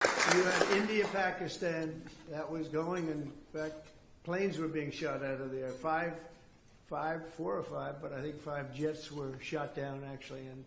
You had India, Pakistan, that was going, and in fact, planes were being shot out of there. Four or five, but I think 5 jets were shot down actually. And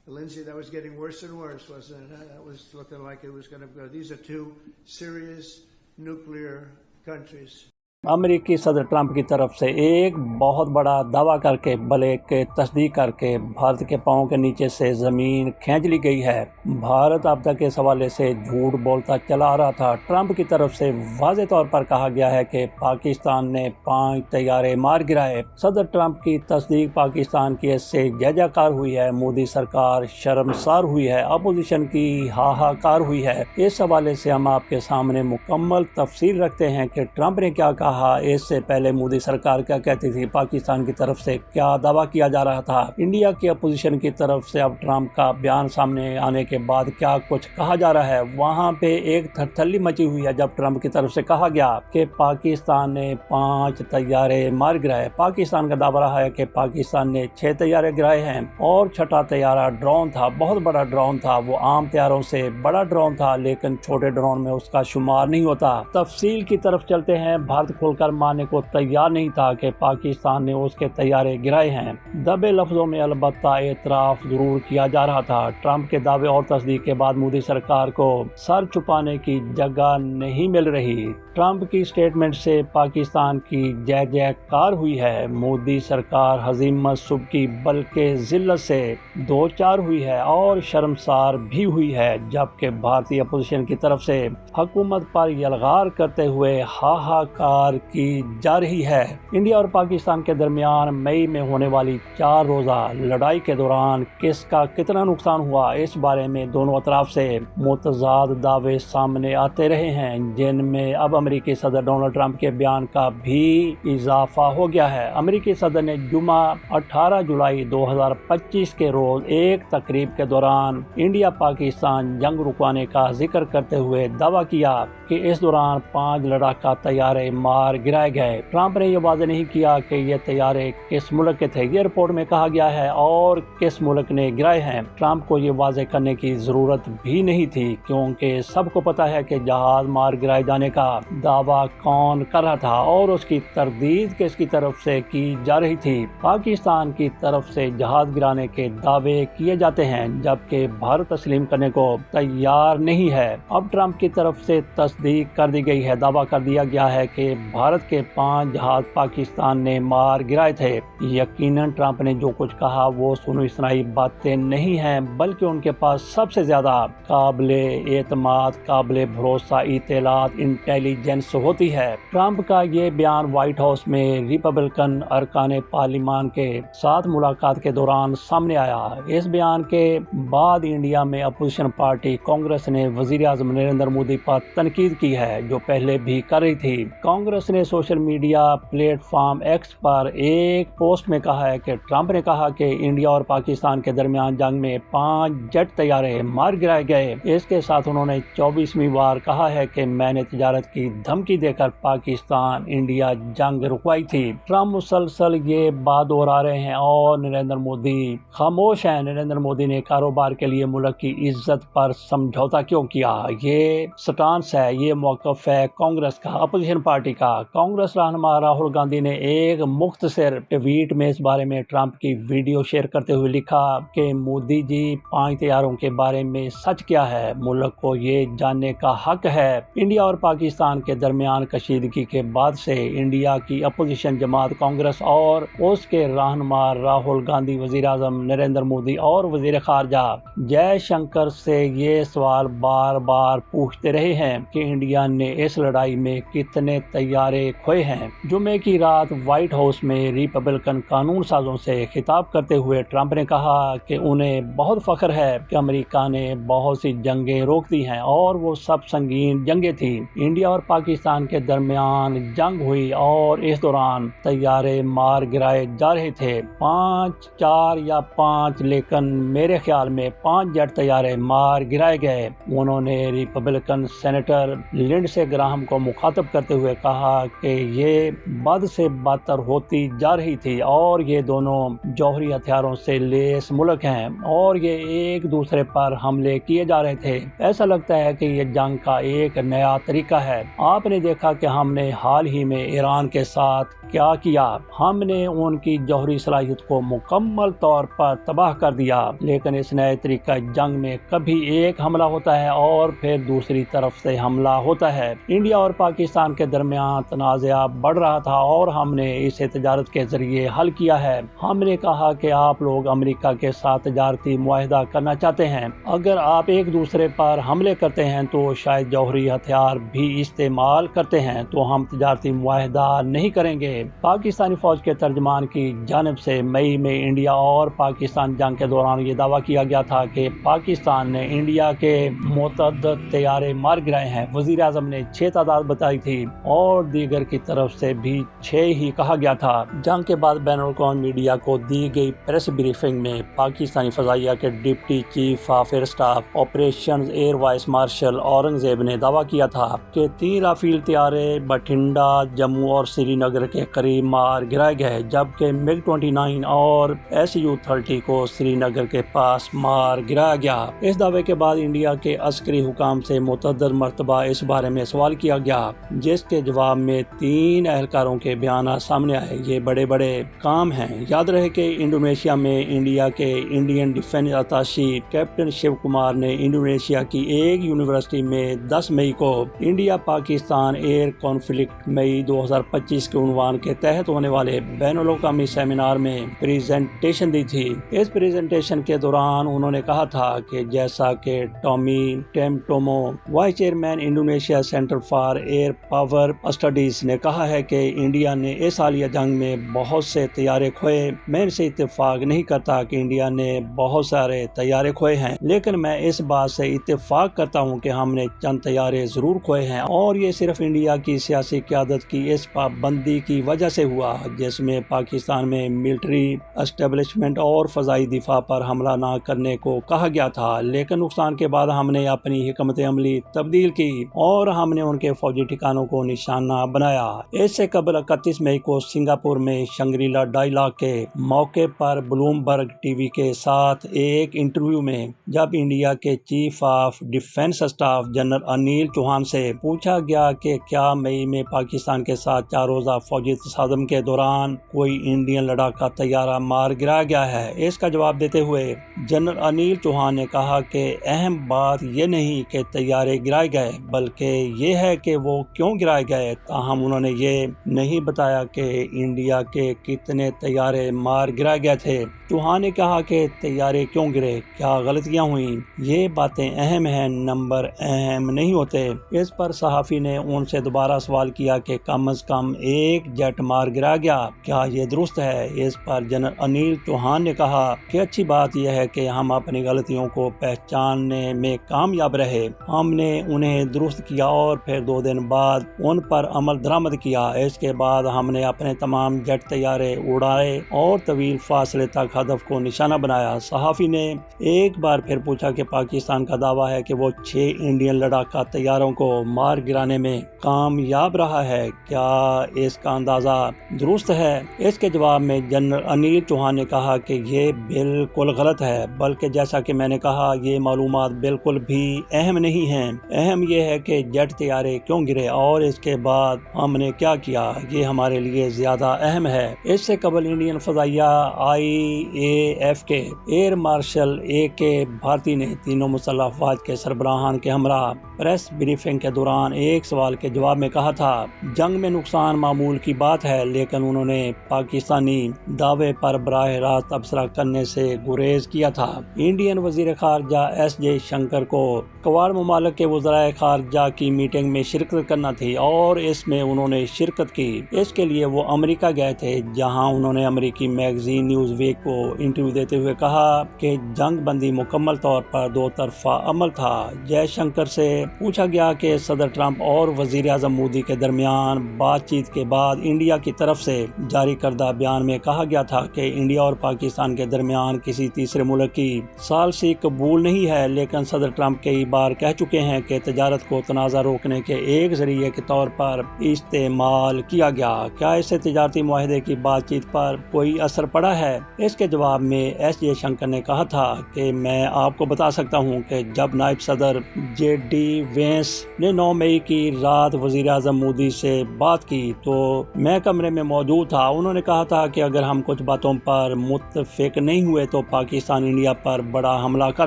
Lindsay, that was getting worse and worse, wasn't it? That was looking like it was going to go. These are 2 serious nuclear countries. अमेरिकी सदर Trump की तरफ से एक बहुत बड़ा दावा करके बल्कि तस्दीक करके भारत के पांव के नीचे से ज़मीन खींच ली गई है। भारत अब तक इस हवाले से झूठ बोलता चला आ रहा था। ट्रंप की तरफ से वाज़े तौर पर कहा गया है कि पाकिस्तान ने 5 तैयारे मार गिराए। सदर ट्रंप की तस्दीक पाकिस्तान की इससे जय जयकार हुई है। मोदी सरकार शर्मसार हुई है, अपोजिशन की हाहाकार हुई है। इस हवाले से हम आपके सामने मुकम्मल तफसील रखते हैं कि ट्रंप ने क्या कहा, इससे पहले मोदी सरकार क्या कहती थी, पाकिस्तान की तरफ से क्या दावा किया जा रहा था, इंडिया की अपोजिशन की तरफ से अब ट्रंप का बयान सामने आने के बाद क्या कुछ कहा जा रहा है। वहां पे एक थरथल्ली मची हुई है जब ट्रंप की तरफ से कहा गया कि पाकिस्तान ने 5 तैयारे मार गिराए। पाकिस्तान का दावा रहा है कि पाकिस्तान ने 6 तैयारे गिराए हैं और 6ठा तैयारा ड्रोन था, बहुत बड़ा ड्रोन था। वो आम तैयारों से बड़ा ड्रोन था, लेकिन छोटे ड्रोन में उसका शुमार नहीं होता। तफसील की तरफ चलते हैं। भारत खोलकर मानने को तैयार नहीं था कि पाकिस्तान ने उसके तैयारे गिराए हैं। दबे लफ्जों में अलबत्ता एतराफ जरूर किया जा रहा था। ट्रंप के दावे और तस्दीक के बाद मोदी सरकार को सर छुपाने की जगह नहीं मिल रही। ट्रंप की स्टेटमेंट से पाकिस्तान की जय जयकार हुई है। मोदी सरकार हजीमत सुबकी बल्कि जिल्लत से 2-4 हुई है और शर्मसार भी हुई है, जबकि भारतीय अपोजिशन की तरफ से हुकूमत पर यलगार करते हुए हाहाकार की जा रही है। इंडिया और पाकिस्तान के दरमियान मई में होने वाली 4 रोज़ा लड़ाई के दौरान किसका कितना नुकसान हुआ, इस बारे में दोनों अतराफ से मुतजाद दावे सामने आते रहे हैं, जिनमें अब अमेरिकी सदर डोनाल्ड ट्रंप के बयान का भी इजाफा हो गया है। अमेरिकी सदर ने जुमा 18 जुलाई 2025 के रोज एक तकरीब के दौरान इंडिया पाकिस्तान जंग रुकवाने का जिक्र करते हुए दावा किया कि इस दौरान 5 लड़ाका तैयारे मार गिराए गए। ट्रंप ने यह वाज़ेह नहीं किया कि ये तैयारे किस मुल्क के थे। ये रिपोर्ट में कहा गया है और किस मुल्क ने गिराए हैं। ट्रंप को ये वाज़ेह करने की जरूरत भी नहीं थी, क्योंकि सबको पता है कि जहाज मार गिराए जाने का दावा कौन कर रहा था और उसकी तरदीद किसकी तरफ से की जा रही थी। पाकिस्तान की तरफ से जहाज गिराने के दावे किए जाते हैं, जबकि भारत तस्लीम करने को तैयार नहीं है। अब ट्रंप की तरफ से तस्दीक कर दी गई है। दावा कर दिया गया है कि भारत के 5 जहाज पाकिस्तान ने मार गिराए थे। यकीनन ट्रंप ने जो कुछ कहा वो सुनी सुनाई बातें नहीं हैं, बल्कि उनके पास सबसे ज्यादा काबिले एतमाद, काबिले भरोसा इत्तलात, इंटेलिजेंस होती है। ट्रंप का ये बयान व्हाइट हाउस में रिपब्लिकन अरकान पार्लिमान के साथ मुलाकात के दौरान सामने आया। इस बयान के बाद इंडिया में अपोजिशन पार्टी कांग्रेस ने वजीर आजम नरेंद्र मोदी पर तनकीद की है, जो पहले भी कर रही थी। कांग्रेस ने सोशल मीडिया प्लेटफॉर्म एक्स पर एक पोस्ट में कहा है कि ट्रंप ने कहा कि इंडिया और पाकिस्तान के दरमियान जंग में 5 जेट तैयारे मार गिराए गए। इसके साथ उन्होंने 24वीं बार कहा है कि मैंने तिजारत की धमकी देकर पाकिस्तान इंडिया जंग रुकवाई थी। ट्रंप मुसलसल ये बात दोहरा रहे हैं और नरेंद्र मोदी खामोश हैं। नरेंद्र मोदी ने कारोबार के लिए मुल्क की इज्जत पर समझौता क्यों किया? ये स्टांस है, ये मौक़िफ़ है कांग्रेस का, अपोजिशन पार्टी का। कांग्रेस रहनुमा राहुल गांधी ने एक मुख्तसर ट्वीट में इस बारे में ट्रंप की वीडियो शेयर करते हुए लिखा कि मोदी जी 5 तैयारों के बारे में सच क्या है, मुल्क को ये जानने का हक है। इंडिया और पाकिस्तान के दरमियान कशीदगी के बाद से इंडिया की अपोजिशन जमात कांग्रेस और उसके रहनुमा राहुल गांधी, वजीर आजम नरेंद्र मोदी और वजीर खारजा जयशंकर से ये सवाल बार बार पूछते रहे हैं कि इंडिया ने इस लड़ाई में कितने तैयारे खोए हैं। जुमे की रात व्हाइट हाउस में रिपब्लिकन कानून साजों से खिताब करते हुए ट्रंप ने कहा कि उन्हें बहुत फख्र है कि अमेरिका ने बहुत सी जंगें रोक दी हैं और वो सब संगीन जंगें थी। इंडिया और पाकिस्तान के दरमियान जंग हुई और इस दौरान तैयारे मार गिराए जा रहे थे। 5, 4 या 5, लेकिन मेरे ख्याल में 5 जेट तैयारे मार गिराए गए। उन्होंने रिपब्लिकन सेनेटर लिंडसे ग्राहम को मुखातब करते हुए कहा कि ये बद से बदतर होती जा रही थी और ये दोनों जौहरी हथियारों से लेस मुल्क हैं और ये एक दूसरे पर हमले किए जा रहे थे। ऐसा लगता है कि ये जंग का एक नया तरीका है। आपने देखा कि हमने हाल ही में ईरान के साथ क्या किया, हमने उनकी जौहरी सलाहियत को मुकम्मल तौर पर तबाह कर दिया। लेकिन इस नए तरीका जंग में कभी एक हमला होता है और फिर दूसरी तरफ से हमला होता है। इंडिया और पाकिस्तान के दरमियान तनाज़ा बढ़ रहा था और हमने इसे तजारत के जरिए हल किया है। हमने कहा कि आप लोग अमेरिका के साथ तजारती मुआहदा करना चाहते हैं, अगर आप एक दूसरे पर हमले करते हैं तो शायद जौहरी हथियार भी इस्तेमाल करते हैं, तो हम तजारती मुआहदा नहीं करेंगे। पाकिस्तानी फौज के तर्जमान की जानिब से मई में इंडिया और पाकिस्तान जंग के दौरान ये दावा किया गया था कि पाकिस्तान ने इंडिया के मुतअद्दिद तैयारे मार गिराए हैं। वजीर आज़म ने 6 तादाद बताई थी और दीगर की तरफ से भी 6 ही कहा गया था। जंग के बाद बैनुल-अक़वामी मीडिया को दी गई प्रेस ब्रीफिंग में पाकिस्तानी फजाइया के deputy chief of air staff operations air vice marshal Aurangzeb ने दावा किया था कि 3 राफेल तैयारे बठिंडा, जम्मू और श्रीनगर के करीब मार गिराए गए, जबकि MiG-29 और Su-30 को श्रीनगर के पास मार गिराया गया। इस दावे के बाद इंडिया के अस्करी हुकाम से मुतअद्दिद मरतबा इस बारे में सवाल किया गया, जिसके जवाब में 3 एहलकारों के बयान सामने आए। ये बड़े बड़े काम हैं। याद रहे कि इंडोनेशिया में इंडिया के Indian defence attaché captain Shiv Kumar ने इंडोनेशिया की एक यूनिवर्सिटी में 10 मई को इंडिया पाकिस्तान एयर कॉन्फ्लिक्ट मई 2025 के उन्वान के तहत होने वाले बैनुल-अक़वामी सेमिनार में प्रेजेंटेशन दी थी। इस प्रेजेंटेशन के दौरान उन्होंने कहा था कि जैसा कि Tommy Tamtomo, vice chairman Indonesia centre for air power studies ने कहा है कि इंडिया ने इस हालिया जंग में बहुत से तैयारे खोए। मैं इनसे इत्तेफाक नहीं करता कि इंडिया ने बहुत सारे तैयारे खोए हैं, लेकिन मैं इस बात से इत्तेफाक करता हूं कि हमने चंद तैयारे जरूर खोए हैं और ये सिर्फ इंडिया की सियासी क़यादत की इस पाबंदी की वजह से हुआ, जिसमें पाकिस्तान में मिलिट्री एस्टेब्लिशमेंट और फ़ज़ाई दिफा पर हमला न करने को कहा गया था। लेकिन नुकसान के बाद हमने अपनी हिकमत अमली तब्दील की और हमने उनके फौजी ठिकानों को निशाना बनाया। इससे कबल 31 मई को सिंगापुर में शंग्रीला डायलॉग के मौके पर ब्लूमबर्ग टीवी के साथ एक इंटरव्यू में जब इंडिया के chief of defence staff general Anil Chauhan से पूछा गया कि क्या मई में पाकिस्तान के साथ 4 रोज़ा फौजी तसादम के दौरान कोई इंडियन लड़ाका तैयारा मार गिराया गया है, इसका जवाब देते हुए जनरल अनिल चौहान ने कहा कि अहम बात ये नहीं कि तैयारे गिराए गए, बल्कि ये है कि वो क्यों गिराए गए। ताहम उन्होंने ये नहीं बताया कि इंडिया के कितने तैयारे मार गिराए गए थे। चौहान ने कहा कि तैयारे क्यों गिरे, क्या गलतियां हुई, ये बातें अहम हैं, नंबर अहम नहीं होते। इस पर सहाफ़ी ने उनसे दोबारा सवाल किया कि कम अज कम एक जेट मार गिराया गया, क्या ये दुरुस्त है। इस पर जनरल अनिल चौहान ने कहा कि अच्छी बात यह है कि हम अपनी गलतियों को पहचानने में कामयाब रहे। हमने उन्हें दुरुस्त किया और फिर 2 दिन बाद उन पर अमल दरामद किया। इसके बाद हमने अपने तमाम जेट तैयारे उड़ाए और तवील फासले तक हदफ को निशाना बनाया। सहाफ़ी ने एक बार फिर पूछा कि पाकिस्तान का दावा है कि वो 6 इंडियन लड़ाका तैयारों को मार गिराने में कामयाब रहा है, क्या इसका अंदाज़ा दुरुस्त है। इसके जवाब में जनरल अनिल चौहान ने कहा कि ये बिल्कुल गलत है, बल्कि जैसा कि मैंने कहा ये मालूमात बिल्कुल भी अहम नहीं हैं। अहम यह है कि जेट तैयारे क्यों गिरे और इसके बाद हमने क्या किया, ये हमारे लिए ज़्यादा अहम है। इससे कबल इंडियन फ़ज़ाइया IAF के एयर मार्शल AK भारती ने तीनों मुसल्लह अफ़वाज के सरबराहान के हमरा प्रेस ब्रीफिंग के दौरान एक सवाल के जवाब में कहा था जंग में नुकसान मामूल की बात है, लेकिन उन्होंने पाकिस्तानी दावे पर बराह रास्त तबसरा करने से गुरेज किया था। इंडियन वजीर खारजा S जयशंकर को क्वाड ममालिक के वज़राए खारजा की मीटिंग में शिरकत करना थी और इसमें उन्होंने शिरकत की। इसके लिए वो अमेरिका गए थे, जहां उन्होंने अमेरिकी मैगजीन न्यूज़ वीक को इंटरव्यू देते हुए कहा कि जंग बंदी मुकम्मल तौर पर 2 तरफा अमल था। जयशंकर से पूछा गया कि सदर ट्रंप और वजीर आज़म मोदी के दरमियान बातचीत के बाद इंडिया की तरफ से जारी करदा बयान में कहा गया था कि इंडिया और पाकिस्तान के दरमियान किसी तीसरे मुल्क की सालसी कबूल नहीं है, लेकिन सदर ट्रंप कई बार कह चुके हैं कि तजारत کو تنازع روکنے کے ایک ذریعے کے طور پر استعمال کیا گیا۔ کیا اس سے تجارتی معاہدے کی بات چیت پر کوئی اثر پڑا ہے؟ اس کے جواب میں ایس جے شنکر نے کہا تھا کہ میں آپ کو بتا سکتا ہوں کہ جب نائب صدر جے ڈی وینس نے 9 مئی کی رات وزیر اعظم مودی سے بات کی تو میں کمرے میں موجود تھا۔ انہوں نے کہا تھا کہ اگر ہم کچھ باتوں پر متفق نہیں ہوئے تو پاکستان انڈیا پر بڑا حملہ کر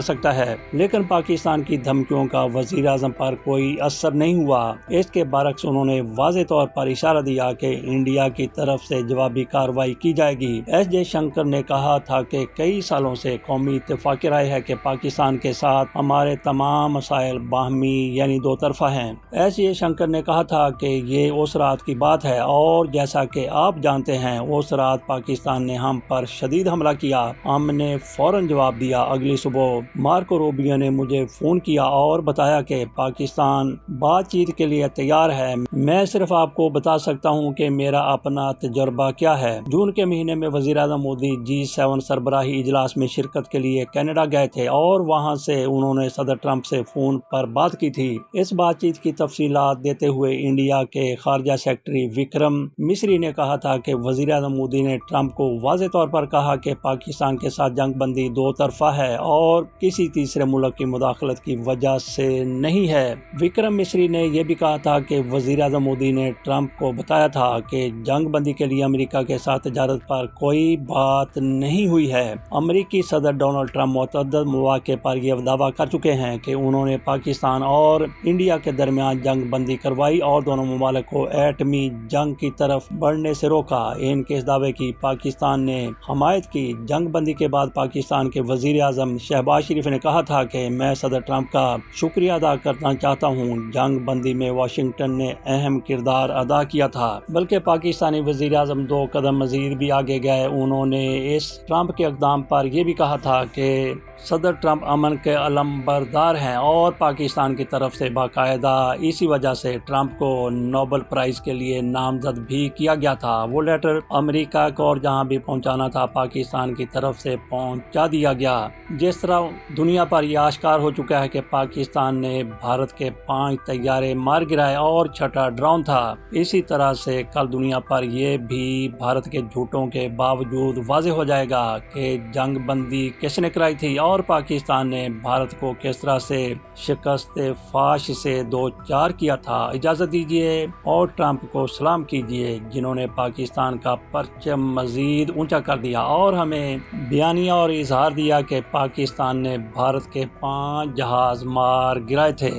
سکتا ہے، لیکن پاکستان کی دھمکیوں کا وزیر اعظم پر کوئی اثر نہیں ہوا۔ اس کے برعکس انہوں نے واضح طور پر اشارہ دیا کہ انڈیا کی طرف سے جوابی کارروائی کی جائے گی۔ ایس جے شنکر نے کہا تھا کہ کئی سالوں سے قومی اتفاق کی رائے ہے کہ پاکستان کے ساتھ ہمارے تمام مسائل باہمی یعنی دو طرفہ ہیں۔ ایس جے شنکر نے کہا تھا کہ یہ اس رات کی بات ہے اور جیسا کہ آپ جانتے ہیں اس رات پاکستان نے ہم پر شدید حملہ کیا، ہم نے فوراً جواب دیا۔ اگلی صبح مارکو روبیو نے مجھے فون کیا اور بتایا کہ پاکستان بات چیت کے لیے تیار ہے۔ میں صرف آپ کو بتا سکتا ہوں کہ میرا اپنا تجربہ کیا ہے۔ جون کے مہینے میں وزیر اعظم مودی G7 سربراہی اجلاس میں شرکت کے لیے کینیڈا گئے تھے اور وہاں سے انہوں نے صدر ٹرمپ سے فون پر بات کی تھی۔ اس بات چیت کی تفصیلات دیتے ہوئے انڈیا کے خارجہ سیکرٹری وکرم مسری نے کہا تھا کہ وزیر اعظم مودی نے ٹرمپ کو واضح طور پر کہا کہ پاکستان کے ساتھ جنگ بندی دو طرفہ ہے اور کسی تیسرے ملک کی مداخلت کی وجہ سے نہیں ہے۔ وکرم مسری نے یہ بھی کہا تھا کہ وزیر اعظم مودی نے ٹرمپ کو بتایا تھا کہ جنگ بندی کے لیے امریکہ کے ساتھ تجارت پر کوئی بات نہیں ہوئی ہے۔ امریکی صدر ڈونلڈ ٹرمپ متعدد مواقع پر یہ دعویٰ کر چکے ہیں کہ انہوں نے پاکستان اور انڈیا کے درمیان جنگ بندی کروائی اور دونوں ممالک کو ایٹمی جنگ کی طرف بڑھنے سے روکا۔ ان کے اس دعوے کی پاکستان نے حمایت کی۔ جنگ بندی کے بعد پاکستان کے وزیر اعظم شہباز شریف نے کہا تھا کہ میں صدر ٹرمپ کا شکریہ ادا کرنا چاہتا ہوں، جنگ بندی میں واشنگٹن نے اہم کردار ادا کیا تھا۔ بلکہ پاکستانی وزیر اعظم 2 قدم مزید بھی آگے گئے۔ انہوں نے اس ٹرمپ کے اقدام پر یہ بھی کہا تھا کہ صدر ٹرمپ امن کے علم بردار ہیں اور پاکستان کی طرف سے باقاعدہ اسی وجہ سے ٹرمپ کو نوبل پرائز کے لیے نامزد بھی کیا گیا تھا۔ وہ لیٹر امریکہ کو اور جہاں بھی پہنچانا تھا پاکستان کی طرف سے پہنچا دیا گیا۔ جس طرح دنیا پر یہ آشکار ہو چکا ہے کہ پاکستان نے بھارت کے 5 طیارے مار گرائے اور 6واں ڈرون تھا، اسی طرح سے کل دنیا پر یہ بھی بھارت کے جھوٹوں کے باوجود واضح ہو جائے گا کہ جنگ بندی کس نے کرائی تھی اور پاکستان نے بھارت کو کس طرح سے شکست فاش سے دوچار کیا تھا۔ اجازت دیجیے اور ٹرمپ کو سلام کیجیے جنہوں نے پاکستان کا پرچم مزید اونچا کر دیا اور ہمیں بیانیہ اور اظہار دیا کہ پاکستان نے بھارت کے 5 جہاز مار گرائے تھے۔